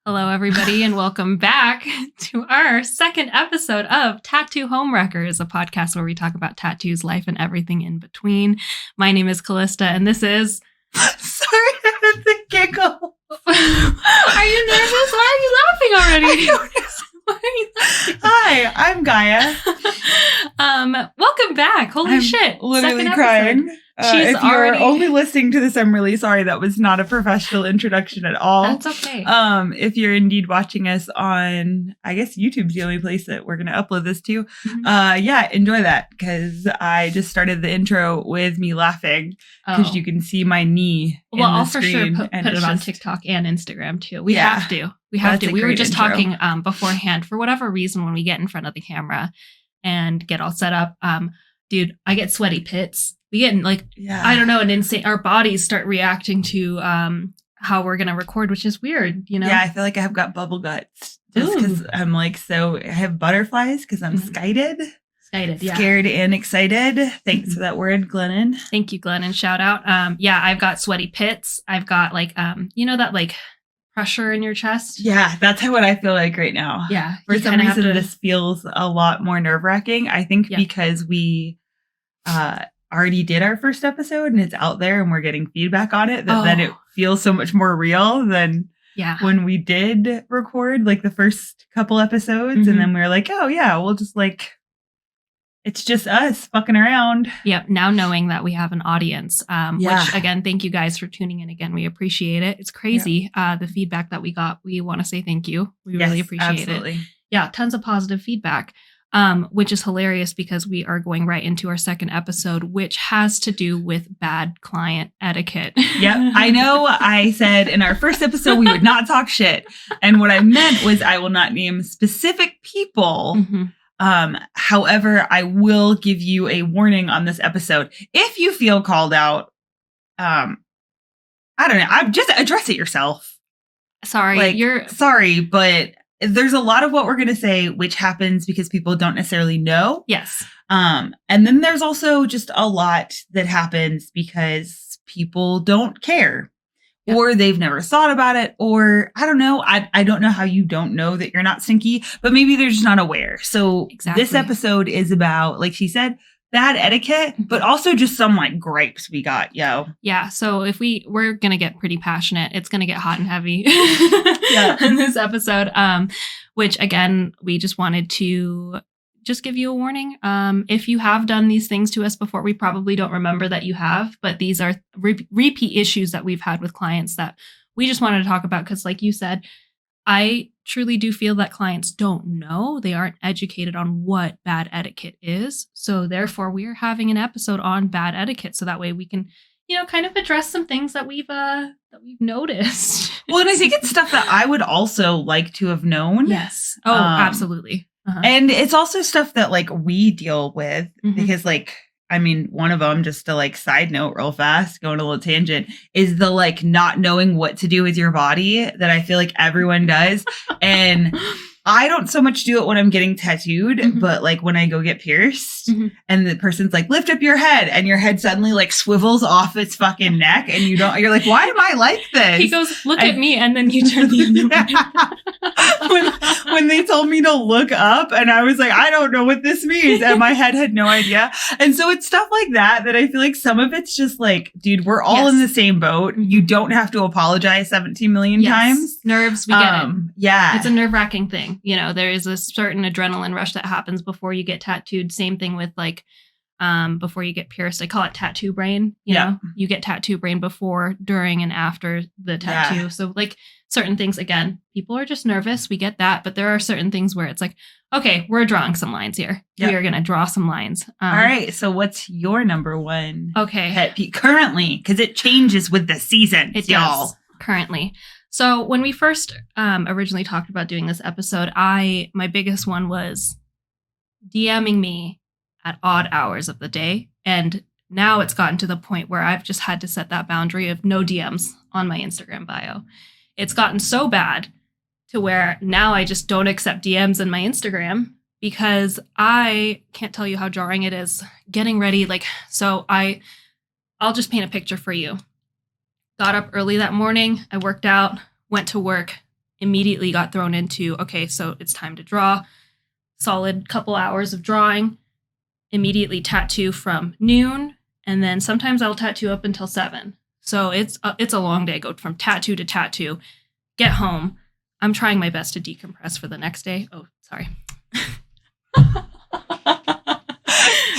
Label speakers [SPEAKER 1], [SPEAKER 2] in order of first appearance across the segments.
[SPEAKER 1] Hello, everybody, and welcome back to our second episode of Tattoo Homewreckers, a podcast where we talk about tattoos, life, and everything in between. My name is Callista, and this is...
[SPEAKER 2] Sorry, I had the giggle.
[SPEAKER 1] Are you nervous? Why are you laughing already? Why are you laughing?
[SPEAKER 2] Hi, I'm Gaia.
[SPEAKER 1] Welcome back. Holy shit.
[SPEAKER 2] Literally crying. If you're only listening to this, I'm really sorry. That was not a professional introduction at all.
[SPEAKER 1] That's okay.
[SPEAKER 2] If you're indeed watching us on, I guess YouTube's the only place that we're going to upload this to. Yeah, enjoy that because I just started the intro with me laughing because you can see my knee.
[SPEAKER 1] Well, I'll for sure put it on TikTok and Instagram too. We have to. We have to. We were just talking beforehand. For whatever reason, when we get in front of the camera and get all set up, dude, I get sweaty pits. We get I don't know, an insane. Our bodies start reacting to how we're gonna record, which is weird, you know.
[SPEAKER 2] Yeah, I feel like I have got bubble guts just because I'm I have butterflies because I'm skited, scared and excited. Thanks for that word, Glennon.
[SPEAKER 1] Thank you, Glennon. Shout out. Yeah, I've got sweaty pits. I've got that pressure in your chest.
[SPEAKER 2] Yeah, that's what I feel like right now.
[SPEAKER 1] Yeah,
[SPEAKER 2] for some reason this feels a lot more nerve-wracking. I think because we already did our first episode and it's out there and we're getting feedback on it, then it feels so much more real than when we did record the first couple episodes. And then we were like, oh yeah, we'll just it's just us fucking around.
[SPEAKER 1] Yep. Now knowing that we have an audience, which again, thank you guys for tuning in again. We appreciate it. It's crazy. The feedback that we got, we want to say thank you. We really appreciate it. Yeah. Tons of positive feedback. Which is hilarious because we are going right into our second episode, which has to do with bad client etiquette.
[SPEAKER 2] Yep. I know I said in our first episode we would not talk shit. And what I meant was I will not name specific people. However, I will give you a warning on this episode. If you feel called out, I don't know. Just address it yourself.
[SPEAKER 1] Sorry,
[SPEAKER 2] sorry, but there's a lot of what we're going to say, which happens because people don't necessarily know.
[SPEAKER 1] Yes.
[SPEAKER 2] And then there's also just a lot that happens because people don't care or they've never thought about it. Or I don't know. I don't know how you don't know that you're not stinky, but maybe they're just not aware. So this episode is about, like she said, bad etiquette, but also just some gripes we got, yo.
[SPEAKER 1] Yeah, so if we're going to get pretty passionate. It's going to get hot and heavy in this episode, which again, we just wanted to just give you a warning. If you have done these things to us before, we probably don't remember that you have, but these are repeat issues that we've had with clients that we just wanted to talk about because like you said, I truly do feel that clients don't know. They aren't educated on what bad etiquette is. So therefore, we are having an episode on bad etiquette. So that way we can, kind of address some things that we've noticed.
[SPEAKER 2] Well, and I think it's stuff that I would also like to have known.
[SPEAKER 1] Yes. Oh, absolutely.
[SPEAKER 2] And it's also stuff that we deal with because one of them, just to side note real fast, going a little tangent, is the not knowing what to do with your body that I feel like everyone does. And I don't so much do it when I'm getting tattooed, but when I go get pierced and the person's lift up your head and your head suddenly swivels off its fucking neck and you're like, why am I like this?
[SPEAKER 1] He goes, look at me. And then you turn the other way.
[SPEAKER 2] when they told me to look up and I was like, I don't know what this means. And my head had no idea. And so it's stuff like that I feel like some of it's just dude, we're all in the same boat. You don't have to apologize 17 million times.
[SPEAKER 1] Nerves, we get it.
[SPEAKER 2] Yeah.
[SPEAKER 1] It's a nerve-wracking thing. There is a certain adrenaline rush that happens before you get tattooed. Same thing with before you get pierced. I call it tattoo brain. You know, you get tattoo brain before, during, and after the tattoo. Yeah. So certain things, again, people are just nervous. We get that. But there are certain things where it's okay, we're drawing some lines here. Yep. We are going to draw some lines.
[SPEAKER 2] All right. So what's your number one
[SPEAKER 1] pet
[SPEAKER 2] peeve currently? Because it changes with the season.
[SPEAKER 1] It does currently. So when we first originally talked about doing this episode, my biggest one was DMing me at odd hours of the day. And now it's gotten to the point where I've just had to set that boundary of no DMs on my Instagram bio. It's gotten so bad to where now I just don't accept DMs in my Instagram because I can't tell you how jarring it is getting ready. I'll just paint a picture for you. Got up early that morning. I worked out, went to work, immediately got thrown into, okay, so it's time to draw. Solid couple hours of drawing. Immediately tattoo from noon. And then sometimes I'll tattoo up until 7. So it's a long day. Go from tattoo to tattoo. Get home. I'm trying my best to decompress for the next day. Oh, sorry.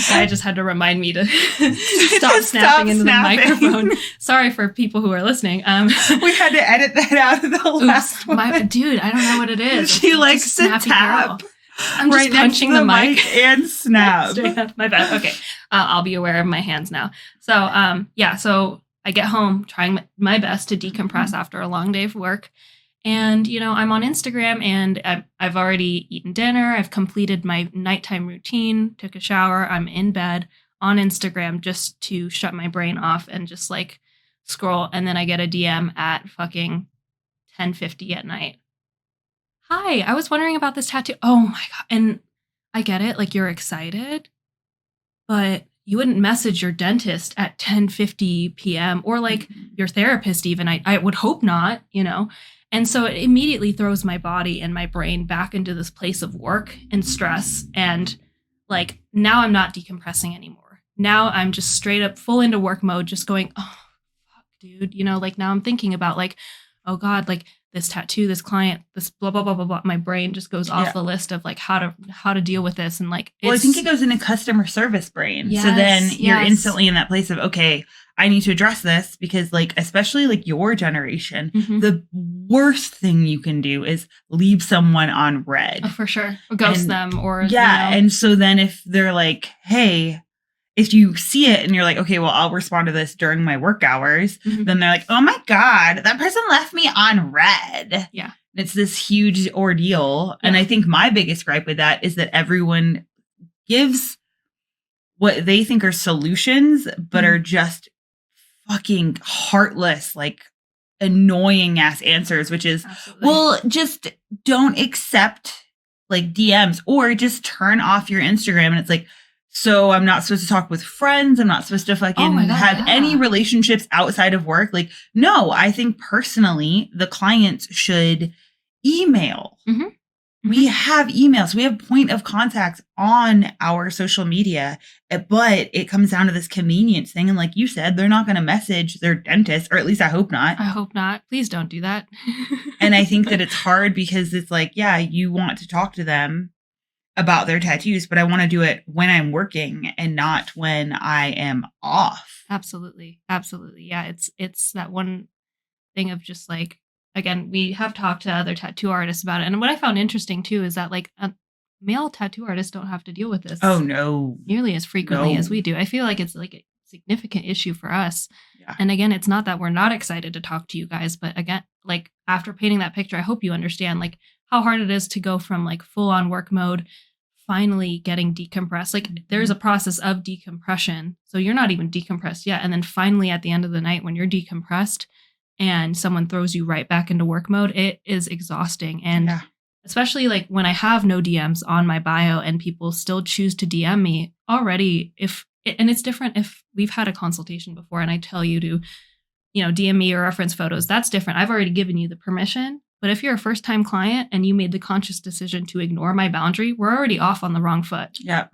[SPEAKER 1] I just had to remind me to stop snapping into the microphone. Sorry for people who are listening.
[SPEAKER 2] We had to edit that out of the last one.
[SPEAKER 1] Dude, I don't know what it is.
[SPEAKER 2] She likes to tap.
[SPEAKER 1] Girl. I'm just punching the mic
[SPEAKER 2] and snap.
[SPEAKER 1] My bad. Okay. I'll be aware of my hands now. So, so I get home trying my best to decompress after a long day of work. And, I'm on Instagram and I've already eaten dinner. I've completed my nighttime routine, took a shower. I'm in bed on Instagram just to shut my brain off and just like scroll. And then I get a DM at fucking 10:50 at night. Hi, I was wondering about this tattoo. Oh my God. And I get it. Like you're excited, but you wouldn't message your dentist at 10:50 p.m. or like your therapist even. I would hope not, And so it immediately throws my body and my brain back into this place of work and stress. And like, now I'm not decompressing anymore. Now I'm just straight up full into work mode, just going, oh, fuck, dude. Like now I'm thinking about like, oh God, like this tattoo, this client, this blah, blah, blah, blah, blah. My brain just goes off the list of like how to deal with this. And like,
[SPEAKER 2] I think it goes into customer service brain. Yes, so then you're instantly in that place of, okay, I need to address this because like, especially like your generation, the worst thing you can do is leave someone on red.
[SPEAKER 1] Oh, for sure. Or ghost them or.
[SPEAKER 2] Yeah. And so then if they're like, hey, if you see it and you're like, okay, well, I'll respond to this during my work hours, then they're like, oh my God, that person left me on red.
[SPEAKER 1] Yeah.
[SPEAKER 2] It's this huge ordeal. Yeah. And I think my biggest gripe with that is that everyone gives what they think are solutions, but are just fucking heartless, like annoying ass answers, which is, well, just don't accept like DMs or just turn off your Instagram. And it's like, so I'm not supposed to talk with friends. I'm not supposed to fucking have any relationships outside of work. Like, no, I think personally, the clients should email. We have emails. We have point of contacts on our social media, but it comes down to this convenience thing. And like you said, they're not going to message their dentist, or at least I hope not.
[SPEAKER 1] I hope not. Please don't do that.
[SPEAKER 2] And I think that it's hard because it's like, yeah, you want to talk to them about their tattoos, but I want to do it when I'm working and not when I am off.
[SPEAKER 1] Absolutely. Absolutely. Yeah. It's that one thing of just like, again, we have talked to other tattoo artists about it. And what I found interesting too is that like male tattoo artists don't have to deal with this.
[SPEAKER 2] Oh no.
[SPEAKER 1] Nearly as frequently as we do. I feel like it's like a significant issue for us. Yeah. And again, it's not that we're not excited to talk to you guys, but again, like after painting that picture, I hope you understand like how hard it is to go from like full on work mode, finally getting decompressed. Like there's a process of decompression. So you're not even decompressed yet. And then finally at the end of the night, when you're decompressed, and someone throws you right back into work mode, it is exhausting. And especially like when I have no DMs on my bio and people still choose to DM me already, and it's different if we've had a consultation before and I tell you to, DM me or reference photos, that's different. I've already given you the permission. But if you're a first time client and you made the conscious decision to ignore my boundary, we're already off on the wrong foot.
[SPEAKER 2] Yeah.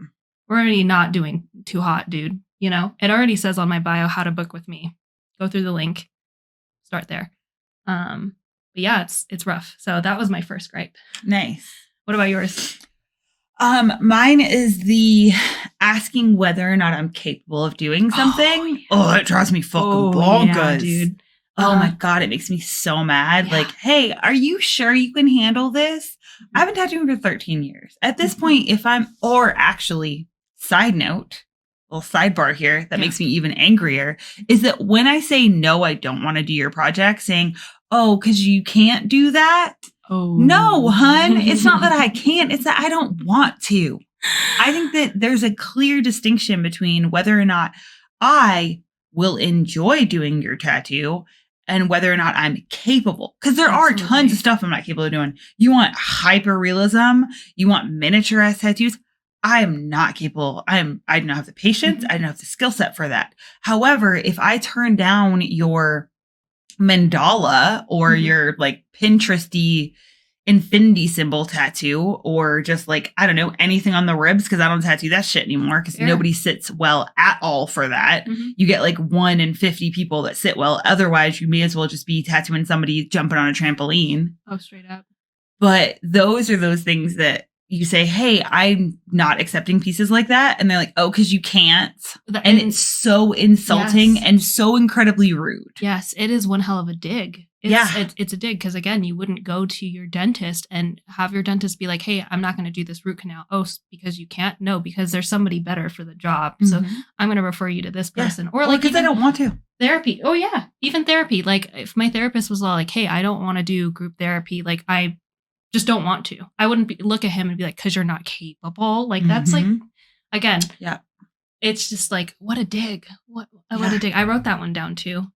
[SPEAKER 1] We're already not doing too hot, dude. It already says on my bio how to book with me. Go through the link. Start there. But yeah, it's rough. So that was my first gripe.
[SPEAKER 2] Nice.
[SPEAKER 1] What about yours?
[SPEAKER 2] Mine is the asking whether or not I'm capable of doing something. It drives me fucking bonkers.
[SPEAKER 1] Yeah, dude.
[SPEAKER 2] Oh my God, it makes me so mad. Yeah. Like, hey, are you sure you can handle this? I've been tattooing for 13 years. At this point, side note, little sidebar here that makes me even angrier is that when I say no, I don't want to do your project, saying, oh, because you can't do that. Oh, no, hun. It's not that I can't. It's that I don't want to. I think that there's a clear distinction between whether or not I will enjoy doing your tattoo and whether or not I'm capable. Because there are tons of stuff I'm not capable of doing. You want hyper realism. You want miniaturized tattoos. I am not capable. I don't have the patience. I don't have the skill set for that. However, if I turn down your mandala or your like Pinteresty infinity symbol tattoo, or just like, I don't know, anything on the ribs, because I don't tattoo that shit anymore because nobody sits well at all for that. You get like 1 in 50 people that sit well. Otherwise, you may as well just be tattooing somebody jumping on a trampoline.
[SPEAKER 1] Oh, straight up.
[SPEAKER 2] But those are those things that you say, hey, I'm not accepting pieces like that. And they're like, oh, because you can't. And it's so insulting and so incredibly rude.
[SPEAKER 1] Yes, it is one hell of a dig. It's a dig because, again, you wouldn't go to your dentist and have your dentist be like, hey, I'm not going to do this root canal. Oh, because you can't? No, because there's somebody better for the job. So I'm going to refer you to this person. Or like,
[SPEAKER 2] because I don't want to.
[SPEAKER 1] Therapy. Oh, yeah. Even therapy. Like if my therapist was all like, hey, I don't want to do group therapy. Like I just don't want to. I wouldn't look at him and be like, because you're not capable. Like that's like, again, it's just like, what a dig. What a dig. I wrote that one down too.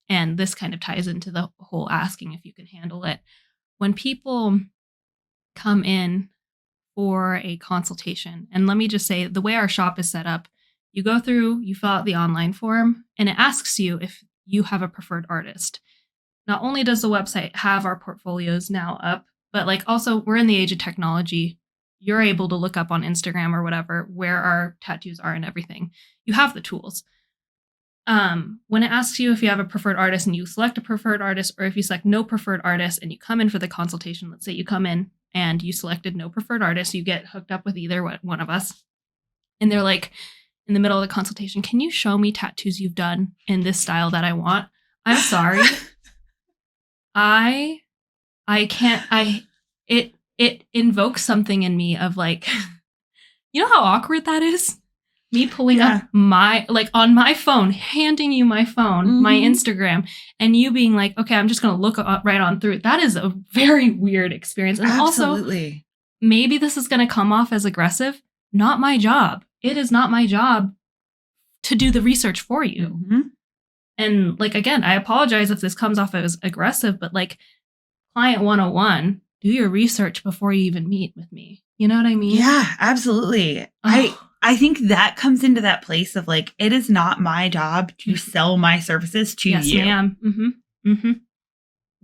[SPEAKER 1] And this kind of ties into the whole asking if you can handle it. When people come in for a consultation, and let me just say, the way our shop is set up, you go through, you fill out the online form, and it asks you if you have a preferred artist. Not only does the website have our portfolios now up, but like also we're in the age of technology. You're able to look up on Instagram or whatever where our tattoos are and everything. You have the tools. When it asks you if you have a preferred artist and you select a preferred artist, or if you select no preferred artist and you come in for the consultation, let's say you come in and you selected no preferred artist, you get hooked up with either one of us. And they're like, in the middle of the consultation, can you show me tattoos you've done in this style that I want? I'm sorry. I can't, it invokes something in me of like, you know how awkward that is? Me pulling up on my phone, handing you my phone, my Instagram, and you being like, okay, I'm just going to look right on through it. That is a very weird experience. And also, maybe this is going to come off as aggressive. Not my job. It is not my job to do the research for you. And like, again, I apologize if this comes off as aggressive, but like client 101, do your research before you even meet with me. You know what I mean?
[SPEAKER 2] Yeah, absolutely. I think that comes into that place of like, it is not my job to sell my services to you.
[SPEAKER 1] Yes, ma'am.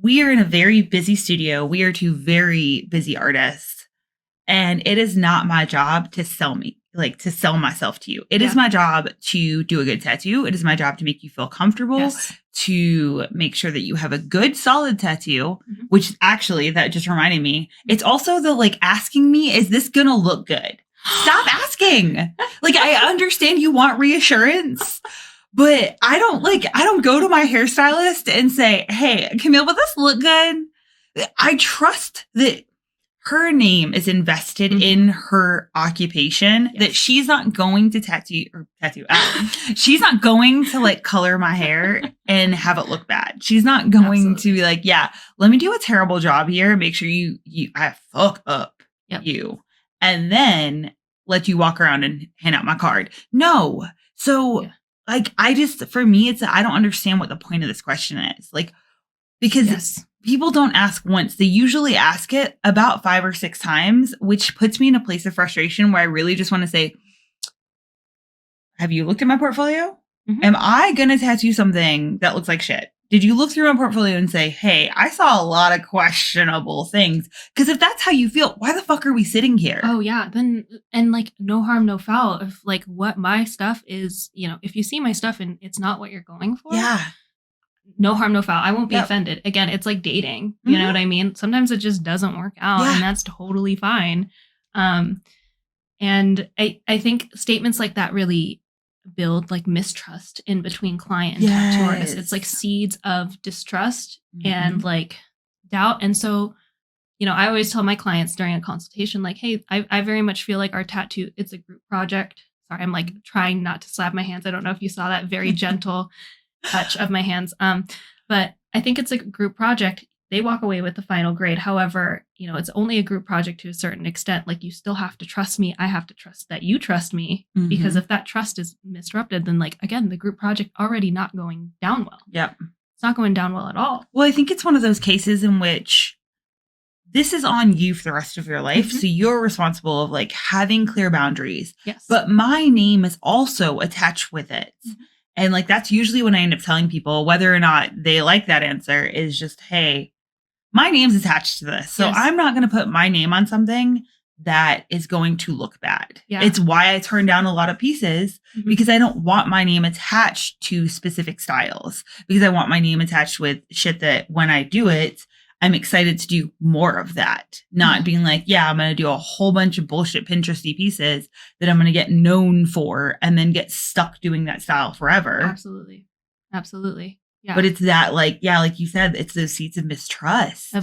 [SPEAKER 2] We are in a very busy studio. We are two very busy artists. And it is not my job to sell myself to you. It is my job to do a good tattoo. It is my job to make you feel comfortable, to make sure that you have a good, solid tattoo, which actually, that just reminded me, it's also the like asking me, is this going to look good? Stop asking. Like, I understand you want reassurance, but I don't go to my hairstylist and say, hey, Camille, will this look good? I trust that her name is invested in her occupation, that she's not going to she's not going to like color my hair and have it look bad. She's not going to be like, yeah, let me do a terrible job here. Make sure I fuck up you. And then let you walk around and hand out my card. No. So like, for me, I don't understand what the point of this question is. Like, because people don't ask once. They usually ask it about 5 or 6 times, which puts me in a place of frustration where I really just want to say, have you looked at my portfolio? Am I going to tattoo something that looks like shit? Did you look through my portfolio and say, hey, I saw a lot of questionable things? Because if that's how you feel, why the fuck are we sitting here?
[SPEAKER 1] Oh, yeah. Then, and like, no harm, no foul. If like what my stuff is, you know, if you see my stuff and it's not what you're going for. No harm, no foul. I won't be offended. Again, it's like dating. You know what I mean? Sometimes it just doesn't work out and that's totally fine. And I think statements like that really build like mistrust in between client and tattoo artists. It's like seeds of distrust and like doubt. And so, you know, I always tell my clients during a consultation, like, hey, I very much feel like our tattoo, it's a group project. Sorry, I'm like trying not to slap my hands. I don't know if you saw that very gentle touch of my hands. But I think it's a group project. They walk away with the final grade. However, you know, it's only a group project to a certain extent. Like you still have to trust me. I have to trust that you trust me, because if that trust is disrupted, then like, again, the group project already not going down well. It's not going down well at all.
[SPEAKER 2] Well, I think it's one of those cases in which this is on you for the rest of your life. So you're responsible of like having clear boundaries. But my name is also attached with it. And like, that's usually when I end up telling people, whether or not they like that answer, is just, hey, my name's attached to this. So I'm not going to put my name on something that is going to look bad. Yeah. It's why I turn down a lot of pieces because I don't want my name attached to specific styles, because I want my name attached with shit that when I do it, I'm excited to do more of that. Not being like, yeah, I'm going to do a whole bunch of bullshit Pinteresty pieces that I'm going to get known for and then get stuck doing that style forever.
[SPEAKER 1] Absolutely. Absolutely. Yeah.
[SPEAKER 2] But it's that, like, yeah, like you said, it's those seeds of mistrust.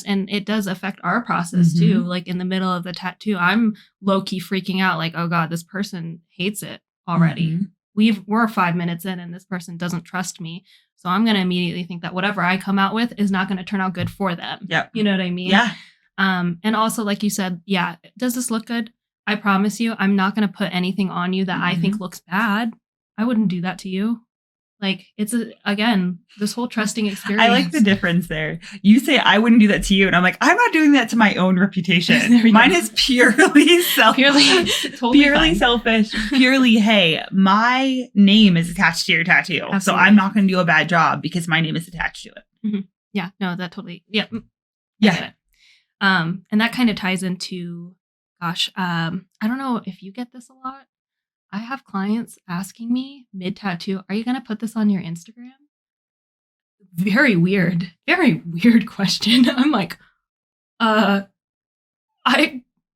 [SPEAKER 1] And it does affect our process too. Like in the middle of the tattoo, I'm low-key freaking out like, oh God, this person hates it already. We're 5 minutes in and this person doesn't trust me. So I'm going to immediately think that whatever I come out with is not going to turn out good for them.
[SPEAKER 2] Yep.
[SPEAKER 1] You know what I mean?
[SPEAKER 2] Yeah.
[SPEAKER 1] And also, like you said, yeah, does this look good? I promise you, I'm not going to put anything on you that I think looks bad. I wouldn't do that to you. Like, it's, again, this whole trusting experience. I
[SPEAKER 2] like the difference there. You say, I wouldn't do that to you. And I'm like, I'm not doing that to my own reputation. Mine is purely selfish. Purely selfish. Purely, hey, my name is attached to your tattoo. Absolutely. So I'm not going to do a bad job because my name is attached to it.
[SPEAKER 1] Yeah, no, that totally. Yeah. Yeah. And that kind of ties into, gosh, I don't know if you get this a lot. I have clients asking me mid-tattoo, are you going to put this on your Instagram? Very weird question. I'm like, I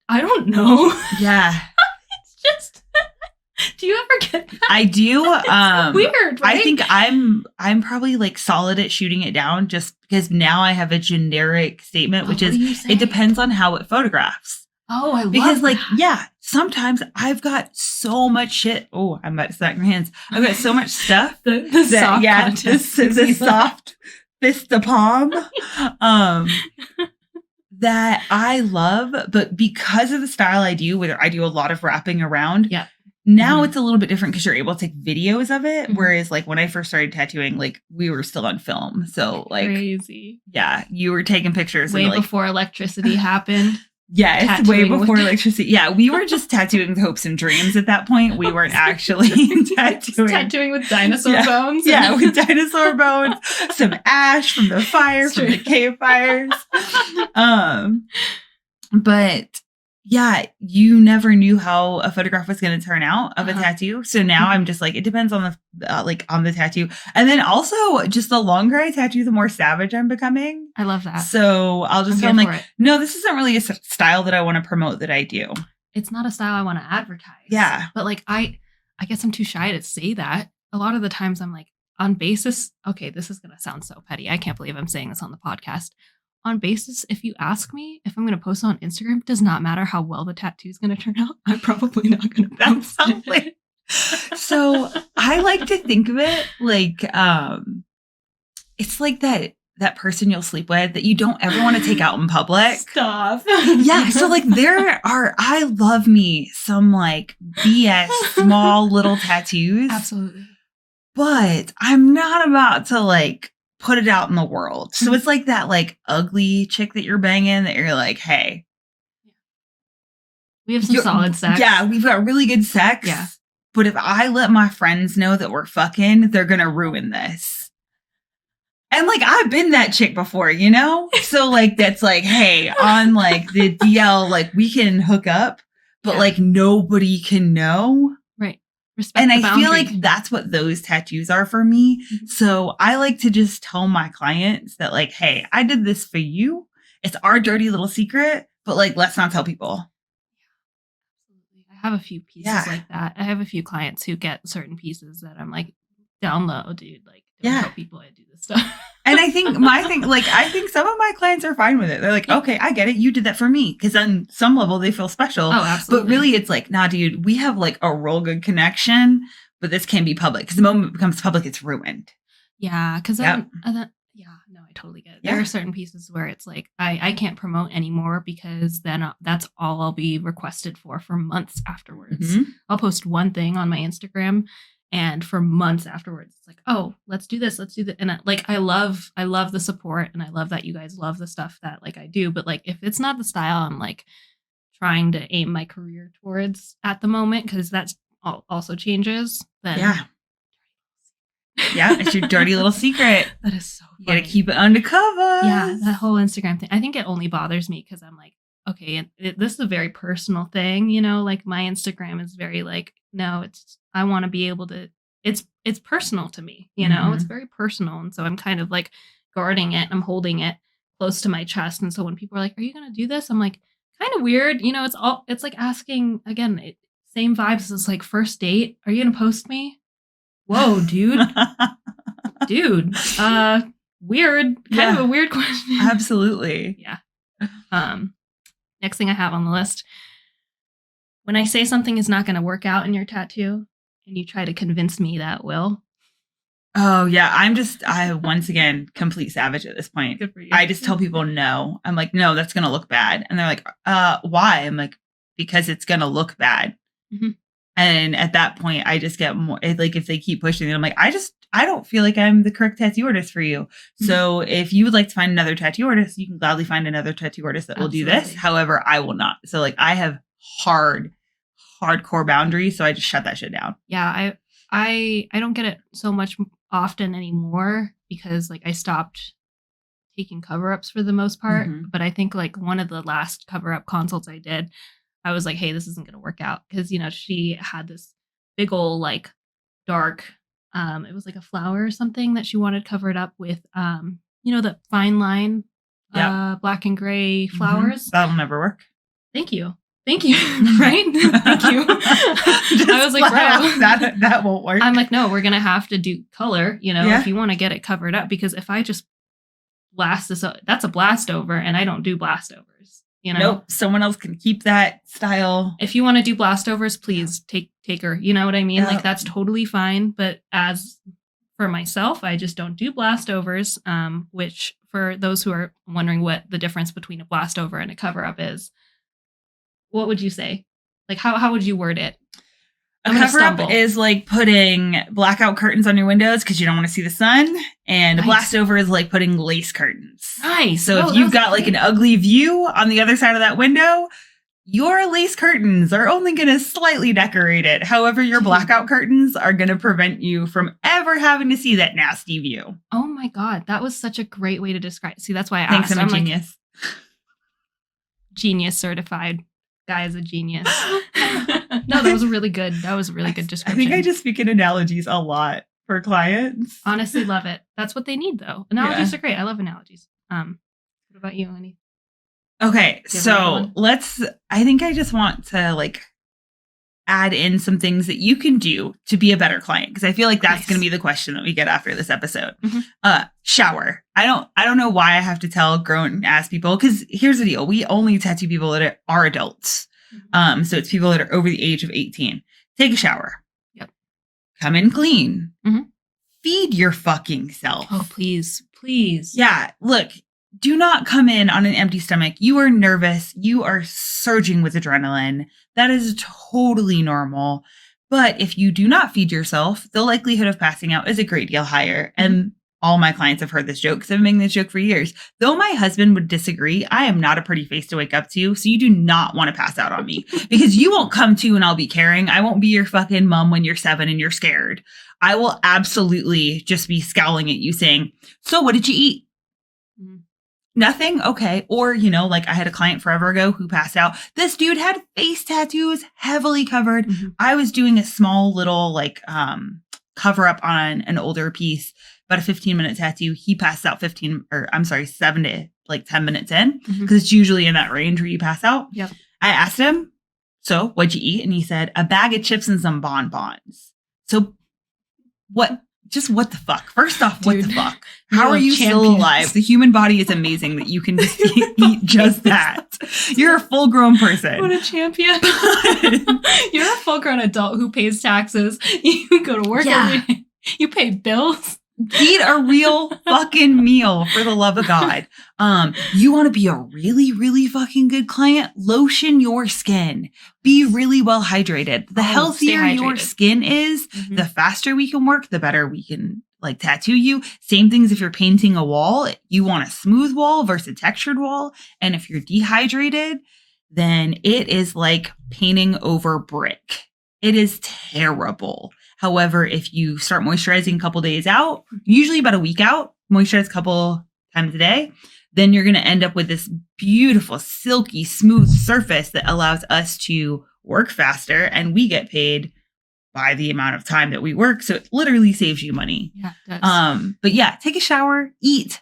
[SPEAKER 1] don't know.
[SPEAKER 2] Yeah.
[SPEAKER 1] It's just, do you ever get that?
[SPEAKER 2] I do.
[SPEAKER 1] Weird, right?
[SPEAKER 2] I think I'm probably like solid at shooting it down just because now I have a generic statement, which is, it depends on how it photographs.
[SPEAKER 1] Oh, I love
[SPEAKER 2] because, like,
[SPEAKER 1] that.
[SPEAKER 2] yeah, sometimes I've got so much shit. Oh, I'm about to smack my hands. I've got so much stuff.
[SPEAKER 1] the soft
[SPEAKER 2] the soft fist to palm that I love. But because of the style I do, whether I do a lot of wrapping around, now it's a little bit different because you're able to take videos of it. Whereas, like, when I first started tattooing, like, we were still on film. So, like,
[SPEAKER 1] crazy.
[SPEAKER 2] Yeah, you were taking pictures.
[SPEAKER 1] Way before electricity happened.
[SPEAKER 2] Yeah, it's way before electricity. Yeah, we were just tattooing with hopes and dreams at that point. We weren't actually
[SPEAKER 1] tattooing with dinosaur bones.
[SPEAKER 2] Yeah, with dinosaur bones, some ash from the fire, from the cave fires. But yeah, you never knew how a photograph was going to turn out of a tattoo. So now I'm just like, it depends on the on the tattoo. And then also, just the longer I tattoo, the more savage I'm becoming.
[SPEAKER 1] I love that.
[SPEAKER 2] So I'll just go like, no, this isn't really a style that I want to promote that I do.
[SPEAKER 1] It's not a style I want to advertise.
[SPEAKER 2] Yeah.
[SPEAKER 1] But like, I guess I'm too shy to say that. A lot of the times I'm like, on basis, okay, this is going to sound so petty. I can't believe I'm saying this on the podcast. On basis, if you ask me if I'm going to post on Instagram, does not matter how well the tattoo is going to turn out. I'm probably not going to post it.
[SPEAKER 2] So I like to think of it like, it's like that person you'll sleep with that you don't ever want to take out in public.
[SPEAKER 1] Stop.
[SPEAKER 2] Yeah. So like I love me some like BS small little tattoos.
[SPEAKER 1] Absolutely.
[SPEAKER 2] But I'm not about to like put it out in the world. So it's like that like ugly chick that you're banging that you're like, hey.
[SPEAKER 1] We have some solid sex.
[SPEAKER 2] Yeah, we've got really good sex.
[SPEAKER 1] Yeah.
[SPEAKER 2] But if I let my friends know that we're fucking, they're going to ruin this. And like, I've been that chick before, you know? So like, that's like, hey, on like the DL, like we can hook up, but like nobody can know.
[SPEAKER 1] Right. Respect
[SPEAKER 2] and
[SPEAKER 1] the
[SPEAKER 2] I
[SPEAKER 1] boundary.
[SPEAKER 2] feel like that's what those tattoos are for me. So I like to just tell my clients that like, hey, I did this for you. It's our dirty little secret, but like, let's not tell people.
[SPEAKER 1] I have a few pieces like that. I have a few clients who get certain pieces that I'm like, down low, dude. Like, don't tell people I do this stuff.
[SPEAKER 2] And I think I think some of my clients are fine with it. They're like, okay, I get it. You did that for me. Because on some level, they feel special.
[SPEAKER 1] Oh, absolutely.
[SPEAKER 2] But really, it's like, nah, dude, we have like a real good connection, but this can't be public. Because the moment it becomes public, it's ruined.
[SPEAKER 1] Yeah. Because I totally get it. There are certain pieces where it's like, I can't promote anymore because then that's all I'll be requested for months afterwards. I'll post one thing on my Instagram. And for months afterwards, it's like, oh, let's do this. Let's do that. And I love the support and I love that you guys love the stuff that like I do. But like, if it's not the style I'm like trying to aim my career towards at the moment, because that's also changes, then
[SPEAKER 2] Yeah, it's your dirty little secret.
[SPEAKER 1] That is so funny.
[SPEAKER 2] You gotta keep it undercover.
[SPEAKER 1] Yeah, that whole Instagram thing. I think it only bothers me because I'm like, okay, this is a very personal thing, you know, like my Instagram is very like, no, I want to be able to, it's personal to me, you know, it's very personal. And so I'm kind of like guarding it. I'm holding it close to my chest. And so when people are like, are you going to do this? I'm like, kind of weird. You know, it's like asking again, same vibes as like first date. Are you going to post me? Whoa, dude. Dude. Weird. Kind of a weird question.
[SPEAKER 2] Absolutely.
[SPEAKER 1] Yeah. Next thing I have on the list. When I say something is not going to work out in your tattoo and you try to convince me that will.
[SPEAKER 2] Oh, yeah. I once again, complete savage at this point.
[SPEAKER 1] Good for you.
[SPEAKER 2] I just tell people no. I'm like, no, that's going to look bad. And they're like, why? I'm like, because it's going to look bad. Mm-hmm. And at that point, I just get more like if they keep pushing it, I'm like, I don't feel like I'm the correct tattoo artist for you. Mm-hmm. So if you would like to find another tattoo artist, you can gladly find another tattoo artist that will do this. However, I will not. So like I have hardcore boundaries. So I just shut that shit down.
[SPEAKER 1] Yeah. I don't get it so much often anymore because like I stopped taking cover-ups for the most part. Mm-hmm. But I think like one of the last cover-up consults I did, I was like, hey, this isn't going to work out. Because, you know, she had this big old like dark, it was like a flower or something that she wanted covered up with, you know, the fine line, black and gray flowers.
[SPEAKER 2] Mm-hmm. That'll never work.
[SPEAKER 1] Thank you. Right? Thank you. I was like, bro,
[SPEAKER 2] that won't work.
[SPEAKER 1] I'm like, no, we're going to have to do color, you know, if you want to get it covered up. Because if I just blast this, that's a blast over and I don't do blast overs, you know?
[SPEAKER 2] Nope. Someone else can keep that style.
[SPEAKER 1] If you want to do blast overs, please take her. You know what I mean? Yep. Like that's totally fine. But as for myself, I just don't do blast overs, which for those who are wondering what the difference between a blast over and a cover up is, what would you say? Like, how would you word it?
[SPEAKER 2] A cover-up is like putting blackout curtains on your windows because you don't want to see the sun. And a blast over is like putting lace curtains.
[SPEAKER 1] Nice.
[SPEAKER 2] So if you've got like an ugly view on the other side of that window, your lace curtains are only going to slightly decorate it. However, your blackout curtains are going to prevent you from ever having to see that nasty view.
[SPEAKER 1] Oh my God. That was such a great way to describe it. See, that's why I
[SPEAKER 2] asked.
[SPEAKER 1] Thanks,
[SPEAKER 2] I'm a genius.
[SPEAKER 1] Like, genius certified. Guy is a genius. No, that was really good. That was a really good description.
[SPEAKER 2] I think I just speak in analogies a lot for clients.
[SPEAKER 1] Honestly, love it. That's what they need, though. Analogies are great. I love analogies. What about you, Annie?
[SPEAKER 2] Okay, so I think I just want to like add in some things that you can do to be a better client because I feel like that's going to be the question that we get after this episode. Mm-hmm. Shower. I don't know why I have to tell grown ass people because here's the deal: we only tattoo people that are adults. Mm-hmm. So it's people that are over the age of 18. Take a shower.
[SPEAKER 1] Yep.
[SPEAKER 2] Come in clean.
[SPEAKER 1] Mm-hmm.
[SPEAKER 2] Feed your fucking self.
[SPEAKER 1] Oh, please.
[SPEAKER 2] Yeah. Look. Do not come in on an empty stomach. You are nervous. You are surging with adrenaline. That is totally normal. But if you do not feed yourself, the likelihood of passing out is a great deal higher. Mm-hmm. And all my clients have heard this joke because I've been making this joke for years. Though my husband would disagree, I am not a pretty face to wake up to. So you do not want to pass out on me because you won't come to and I'll be caring. I won't be your fucking mom when you're 7 and you're scared. I will absolutely just be scowling at you saying, so what did you eat? Mm-hmm. Nothing? Okay. Or, you know, like I had a client forever ago who passed out. This dude had face tattoos heavily covered. Mm-hmm. I was doing a small little like cover up on an older piece, about a 15-minute tattoo. He passed out 7 to like 10 minutes in because it's usually in that range where you pass out.
[SPEAKER 1] Yep.
[SPEAKER 2] I asked him, so what'd you eat? And he said, a bag of chips and some bonbons. So what the fuck? First off, what the fuck? How are you still alive? The human body is amazing that you can just eat just that. You're a full-grown person.
[SPEAKER 1] What a champion. You're a full-grown adult who pays taxes. You go to work every day. You pay bills.
[SPEAKER 2] Eat a real fucking meal, for the love of God. You want to be a really, really fucking good client? Lotion your skin. Be really well hydrated. The healthier your skin is, the faster we can work, the better we can like tattoo you. Same things if you're painting a wall. You want a smooth wall versus a textured wall. And if you're dehydrated, then it is like painting over brick. It is terrible. However, if you start moisturizing a couple days out, usually about a week out, moisturize a couple times a day, then you're going to end up with this beautiful, silky, smooth surface that allows us to work faster, and we get paid by the amount of time that we work. So it literally saves you money.
[SPEAKER 1] Yeah, it does.
[SPEAKER 2] But yeah, take a shower, eat,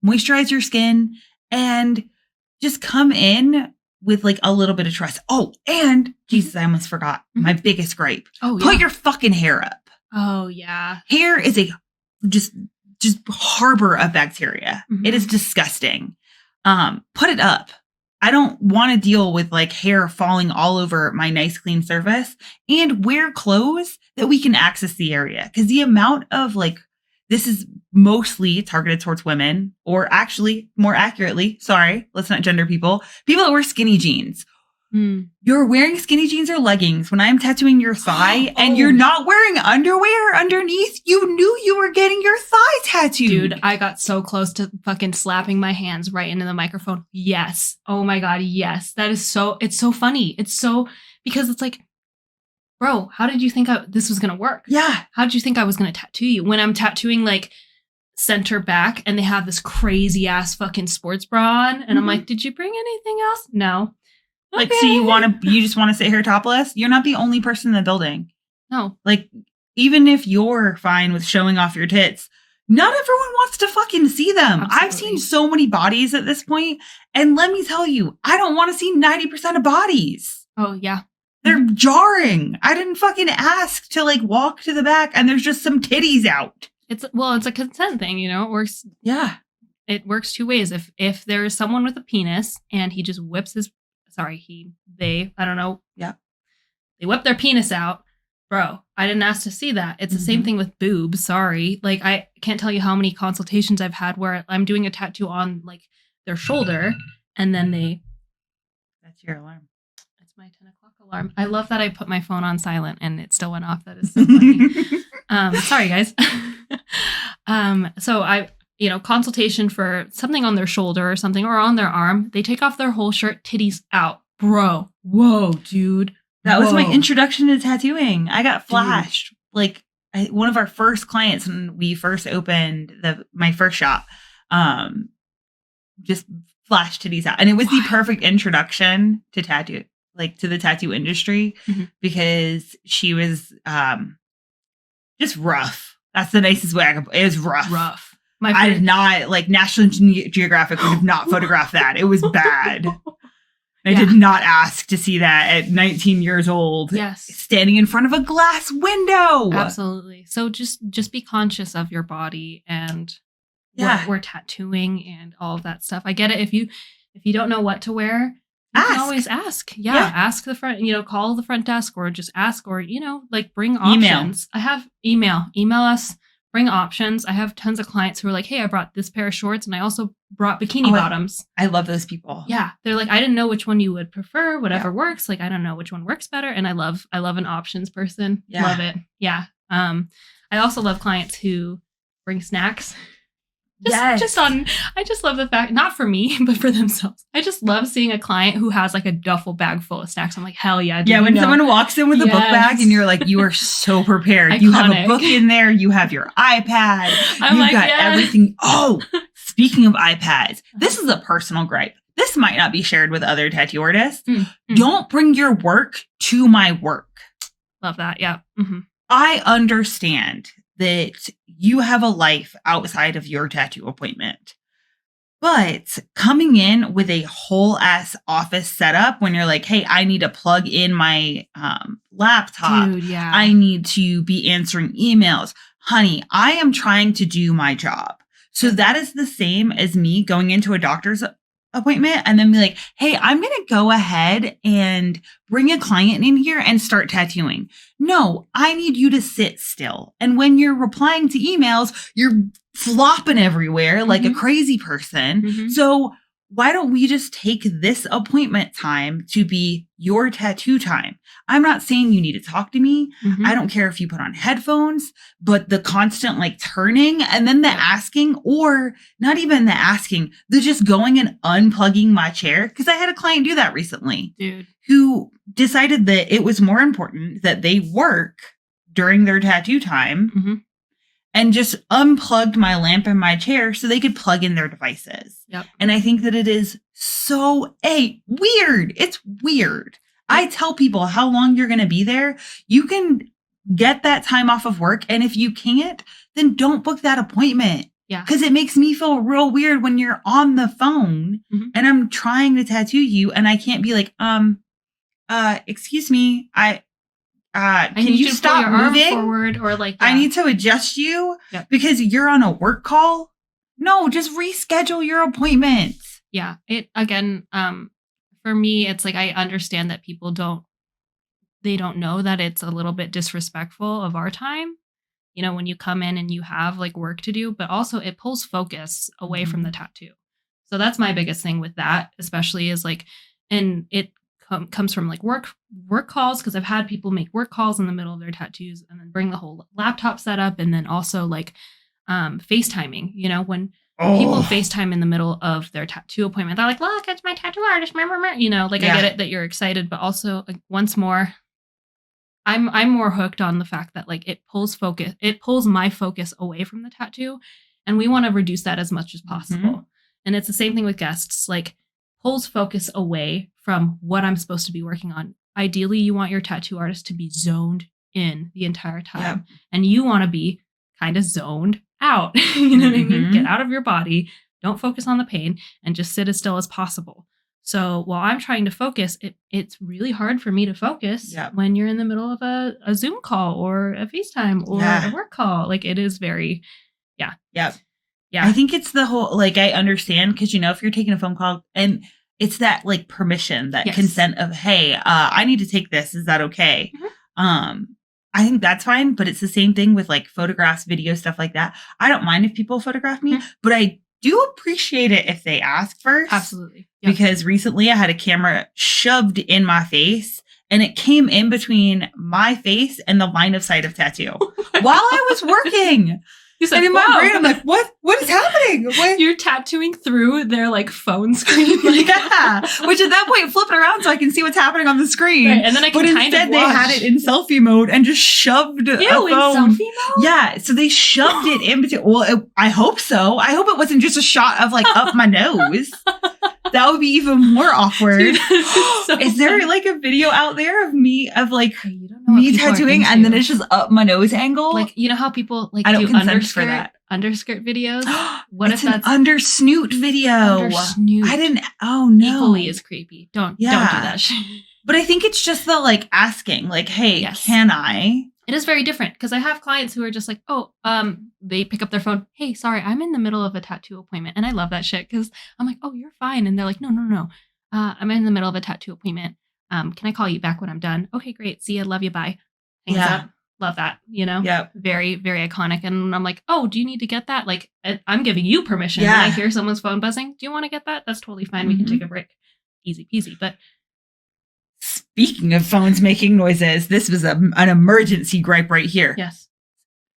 [SPEAKER 2] moisturize your skin, and just come in with like a little bit of trust. Oh, and Jesus, I almost forgot my biggest gripe.
[SPEAKER 1] Oh, yeah.
[SPEAKER 2] Put your fucking hair up.
[SPEAKER 1] Oh, yeah.
[SPEAKER 2] Hair is a just harbor of bacteria. It is disgusting. Put it up. I don't want to deal with like hair falling all over my nice clean surface, and wear clothes that we can access the area. Because the amount of like, this is mostly targeted towards women, or actually more accurately, sorry, let's not gender people that wear skinny jeans. You're wearing skinny jeans or leggings when I'm tattooing your thigh and you're not wearing underwear underneath. You knew you were getting your thigh tattooed.
[SPEAKER 1] Dude, I got so close to fucking slapping my hands right into the microphone. Yes. Oh my God. Yes. That is so, it's so funny. It's so, because it's like, bro, how did you think this was going to work?
[SPEAKER 2] Yeah.
[SPEAKER 1] How did you think I was going to tattoo you? When I'm tattooing like center back and they have this crazy ass fucking sports bra on, and I'm like, did you bring anything else? No.
[SPEAKER 2] Like,
[SPEAKER 1] okay.
[SPEAKER 2] so you just want to sit here topless? You're not the only person in the building.
[SPEAKER 1] No.
[SPEAKER 2] Like, even if you're fine with showing off your tits, not everyone wants to fucking see them.
[SPEAKER 1] Absolutely.
[SPEAKER 2] I've seen so many bodies at this point, and let me tell you, I don't want to see 90% of bodies.
[SPEAKER 1] Oh, yeah.
[SPEAKER 2] They're jarring. I didn't fucking ask to like walk to the back and there's just some titties out.
[SPEAKER 1] It's a consent thing, you know? It works.
[SPEAKER 2] Yeah.
[SPEAKER 1] It works two ways. If there is someone with a penis and he just whips they, I don't know.
[SPEAKER 2] Yeah.
[SPEAKER 1] They whip their penis out. Bro, I didn't ask to see that. It's the same thing with boobs. Sorry. Like, I can't tell you how many consultations I've had where I'm doing a tattoo on like their shoulder and then
[SPEAKER 2] That's your alarm. That's
[SPEAKER 1] my 10 o'clock alarm. I love that I put my phone on silent and it still went off. That is so funny. Sorry, guys. So consultation for something on their shoulder or something, or on their arm. They take off their whole shirt, titties out. Bro. Whoa, dude.
[SPEAKER 2] That was my introduction to tattooing. I got flashed. Dude. Like one of our first clients when we first opened my first shop, just flashed titties out. And it was the perfect introduction to tattoo, like to the tattoo industry, because she was just rough. That's the nicest way I could put it. It was rough. I did not, like, National Geographic would have not photographed that. It was bad. I did not ask to see that at 19 years old.
[SPEAKER 1] Yes. Standing
[SPEAKER 2] in front of a glass window.
[SPEAKER 1] Absolutely. So just be conscious of your body and what we're tattooing and all of that stuff. I get it. If you don't know what to wear, you can always ask. Yeah. Ask the front, call the front desk or just ask, or, like bring options. I have email us. Bring options. I have tons of clients who are like, hey, I brought this pair of shorts and I also brought bikini bottoms.
[SPEAKER 2] I love those people.
[SPEAKER 1] Yeah. They're like, I didn't know which one you would prefer, whatever works. Like, I don't know which one works better. And I love an options person. Yeah. Love it. Yeah. I also love clients who bring snacks. I just love the fact, not for me, but for themselves. I just love seeing a client who has like a duffel bag full of snacks. I'm like, hell yeah.
[SPEAKER 2] Yeah, when someone walks in with a book bag and you're like, you are so prepared. You have a book in there. You have your iPad. You've got everything. Oh, speaking of iPads, this is a personal gripe. This might not be shared with other tattoo artists. Don't bring your work to my work.
[SPEAKER 1] Love that. Yeah.
[SPEAKER 2] I understand that you have a life outside of your tattoo appointment. But coming in with a whole ass office setup when you're like, hey, I need to plug in my laptop.
[SPEAKER 1] Dude, yeah.
[SPEAKER 2] I need to be answering emails. Honey, I am trying to do my job. So that is the same as me going into a doctor's appointment and then be like, hey, I'm going to go ahead and bring a client in here and start tattooing. No, I need you to sit still. And when you're replying to emails, you're flopping everywhere like a crazy person. So why don't we just take this appointment time to be your tattoo time? I'm not saying you need to talk to me. I don't care if you put on headphones, but the constant like turning and then the asking, or not even the asking, the just going and unplugging my chair. Because I had a client do that recently,
[SPEAKER 1] dude,
[SPEAKER 2] who decided that it was more important that they work during their tattoo time and just unplugged my lamp and my chair so they could plug in their devices.
[SPEAKER 1] Yep.
[SPEAKER 2] And I think that it is so weird. It's weird. I tell people how long you're going to be there. You can get that time off of work. And if you can't, then don't book that appointment.
[SPEAKER 1] Yeah.
[SPEAKER 2] Because it makes me feel real weird when you're on the phone and I'm trying to tattoo you and I can't be like, excuse me, can you stop moving
[SPEAKER 1] forward or like
[SPEAKER 2] I need to adjust you because you're on a work call? No, just reschedule your appointment.
[SPEAKER 1] Yeah. It again, for me, it's like I understand that people don't know that it's a little bit disrespectful of our time. You know, when you come in and you have like work to do, but also it pulls focus away from the tattoo. So that's my biggest thing with that, especially is like, and it comes from like work calls, because I've had people make work calls in the middle of their tattoos and then bring the whole laptop setup, and then also like FaceTiming. You know, when people FaceTime in the middle of their tattoo appointment, they're like, "Look, it's my tattoo artist." You know, like I get it that you're excited, but also like, once more, I'm more hooked on the fact that like it pulls my focus away from the tattoo, and we want to reduce that as much as possible. And it's the same thing with guests, like pulls focus away from what I'm supposed to be working on. Ideally, you want your tattoo artist to be zoned in the entire time, and you want to be kind of zoned out. You know what I mean? Get out of your body, don't focus on the pain, and just sit as still as possible. So while I'm trying to focus, it's really hard for me to focus when you're in the middle of a Zoom call or a FaceTime or a work call. Like it is very, Yeah.
[SPEAKER 2] I think it's the whole, like, I understand because, you know, if you're taking a phone call and it's that like permission, that consent of, hey, I need to take this. Is that okay? I think that's fine. But it's the same thing with like photographs, video, stuff like that. I don't mind if people photograph me, but I do appreciate it if they ask first.
[SPEAKER 1] Absolutely.
[SPEAKER 2] Yep. Because recently I had a camera shoved in my face and it came in between my face and the line of sight of tattoo while I was working. And in my brain, I'm like, what is happening? What?
[SPEAKER 1] You're tattooing through their like phone screen. Like,
[SPEAKER 2] which at that point, flip it around so I can see what's happening on the screen.
[SPEAKER 1] Right, and then I can
[SPEAKER 2] instead they had it in selfie mode and just shoved a phone.
[SPEAKER 1] In selfie mode?
[SPEAKER 2] Yeah, so they shoved it in between. Well, I hope so. I hope it wasn't just a shot of like up my nose. That would be even more awkward. Dude, so is there like a video out there of me me tattooing and then it's just up my nose angle?
[SPEAKER 1] Like, you know how people like
[SPEAKER 2] I don't
[SPEAKER 1] do underskirt videos? What
[SPEAKER 2] if that's an undersnoot video?
[SPEAKER 1] Undersnoot.
[SPEAKER 2] I didn't. Oh no.
[SPEAKER 1] Equally as creepy. Don't do that shit.
[SPEAKER 2] But I think it's just the like asking, like, hey, can I?
[SPEAKER 1] It is very different because I have clients who are just like, they pick up their phone. Hey, sorry, I'm in the middle of a tattoo appointment. And I love that shit because I'm like, oh, you're fine. And they're like, no. I'm in the middle of a tattoo appointment. Can I call you back when I'm done? Okay, great. See ya. Love you. Bye. Hangs up. Love that. You know?
[SPEAKER 2] Yeah.
[SPEAKER 1] Very, very iconic. And I'm like, oh, do you need to get that? Like, I'm giving you permission. When I hear someone's phone buzzing, do you want to get that? That's totally fine. We can take a break. Easy peasy. But
[SPEAKER 2] speaking of phones making noises, this was an emergency gripe right here.
[SPEAKER 1] Yes.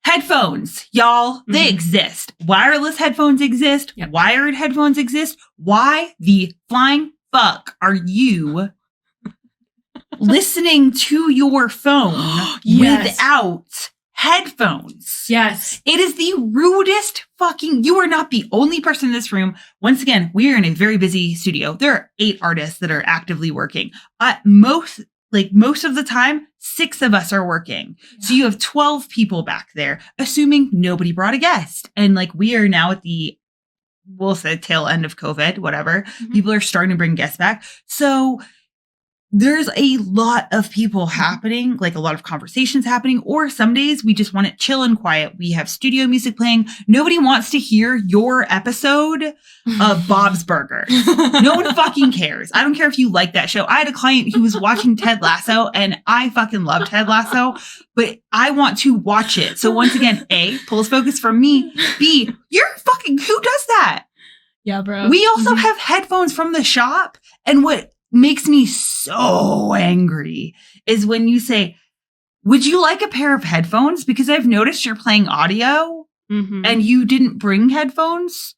[SPEAKER 2] Headphones, y'all, they exist. Wireless headphones exist.
[SPEAKER 1] Yep.
[SPEAKER 2] Wired headphones exist. Why the flying fuck are you listening to your phone without headphones?
[SPEAKER 1] Yes.
[SPEAKER 2] It is the rudest fucking... You are not the only person in this room. Once again, we are in a very busy studio. There are 8 artists that are actively working. Most of the time, 6 of us are working. Yeah. So you have 12 people back there, assuming nobody brought a guest. And like we are now at the, we'll say tail end of COVID, whatever. People are starting to bring guests back. So there's a lot of people happening, like a lot of conversations happening, or some days we just want it chill and quiet. We have studio music playing. Nobody wants to hear your episode of Bob's Burgers. No one fucking cares. I don't care if you like that show. I had a client who was watching Ted Lasso and I fucking love Ted Lasso, but I want to watch it. So once again, A, pulls focus from me. B, you're fucking, who does that?
[SPEAKER 1] Yeah, bro.
[SPEAKER 2] We also have headphones from the shop. And what makes me so angry is when you say, would you like a pair of headphones? Because I've noticed you're playing audio and you didn't bring headphones.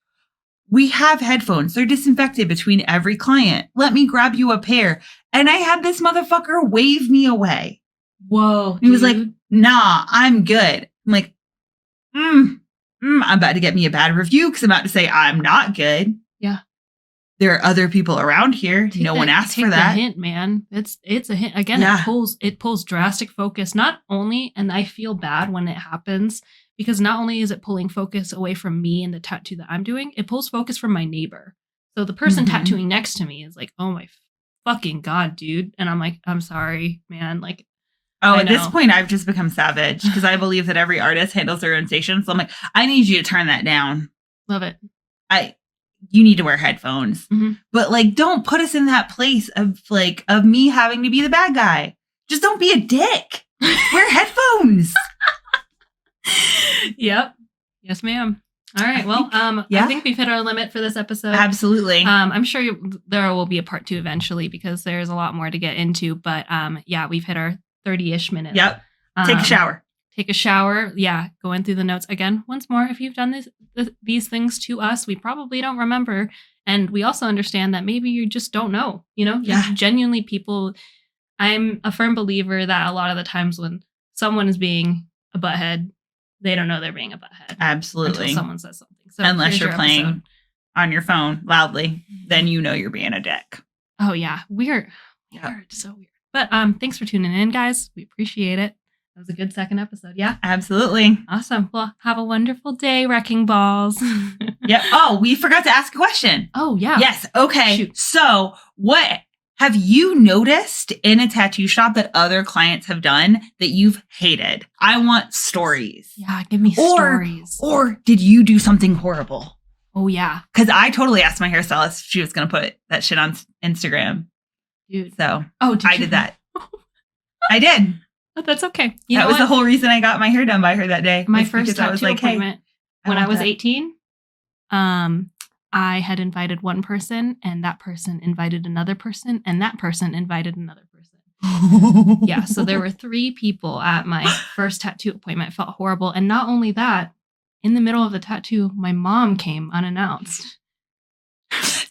[SPEAKER 2] We have headphones. They're disinfected between every client. Let me grab you a pair. And I had this motherfucker wave me away.
[SPEAKER 1] Whoa.
[SPEAKER 2] He was like, nah, I'm good. I'm like, I'm about to get me a bad review because I'm about to say I'm not good.
[SPEAKER 1] Yeah.
[SPEAKER 2] There are other people around here. No one asked for that.
[SPEAKER 1] The hint, man. It's a hint. Again, it pulls drastic focus. Not only, and I feel bad when it happens, because not only is it pulling focus away from me and the tattoo that I'm doing, it pulls focus from my neighbor. So the person tattooing next to me is like, oh my fucking God, dude. And I'm like, I'm sorry, man. Like,
[SPEAKER 2] at this point, I've just become savage because I believe that every artist handles their own station. So I'm like, I need you to turn that down.
[SPEAKER 1] Love it.
[SPEAKER 2] You need to wear headphones, but like, don't put us in that place of me having to be the bad guy. Just don't be a dick. Wear headphones.
[SPEAKER 1] Yep. Yes, ma'am. All right. I think we've hit our limit for this episode.
[SPEAKER 2] Absolutely.
[SPEAKER 1] I'm sure there will be a part 2 eventually because there's a lot more to get into, but we've hit our 30-ish minutes.
[SPEAKER 2] Yep. Take a shower.
[SPEAKER 1] Take a shower. Yeah. Going through the notes again. Once more, if you've done these things to us, we probably don't remember. And we also understand that maybe you just don't know, genuinely people. I'm a firm believer that a lot of the times when someone is being a butthead, they don't know they're being a butthead.
[SPEAKER 2] Absolutely.
[SPEAKER 1] Until someone says something. So
[SPEAKER 2] unless you're playing on your phone loudly, then you know you're being a dick.
[SPEAKER 1] Oh yeah. Weird. So weird. But thanks for tuning in, guys. We appreciate it. That was a good second episode. Yeah.
[SPEAKER 2] Absolutely.
[SPEAKER 1] Awesome. Well, have a wonderful day, Wrecking Balls.
[SPEAKER 2] Yep. Oh, we forgot to ask a question.
[SPEAKER 1] Oh, yeah.
[SPEAKER 2] Yes. Okay.
[SPEAKER 1] Shoot.
[SPEAKER 2] So what have you noticed in a tattoo shop that other clients have done that you've hated? I want stories.
[SPEAKER 1] Yeah. Give me stories.
[SPEAKER 2] Or did you do something horrible?
[SPEAKER 1] Oh, yeah.
[SPEAKER 2] Because I totally asked my hairstylist if she was going to put that shit on Instagram.
[SPEAKER 1] Dude.
[SPEAKER 2] So I did that. I did.
[SPEAKER 1] Oh, that's okay.
[SPEAKER 2] That was the whole reason I got my hair done by her that day.
[SPEAKER 1] My first tattoo appointment when I was 18, I had invited one person, and that person invited another person, and that person invited another person. Yeah, so there were 3 people at my first tattoo appointment. It felt horrible. And not only that, in the middle of the tattoo, my mom came unannounced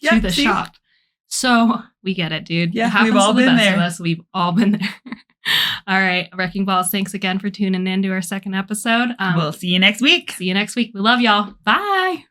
[SPEAKER 1] to the shop. So we get it, dude.
[SPEAKER 2] Yeah, we've all been there.
[SPEAKER 1] Of us. We've all been there. All right, Wrecking Balls, thanks again for tuning in to our second episode.
[SPEAKER 2] We'll see you next week.
[SPEAKER 1] We love y'all. Bye.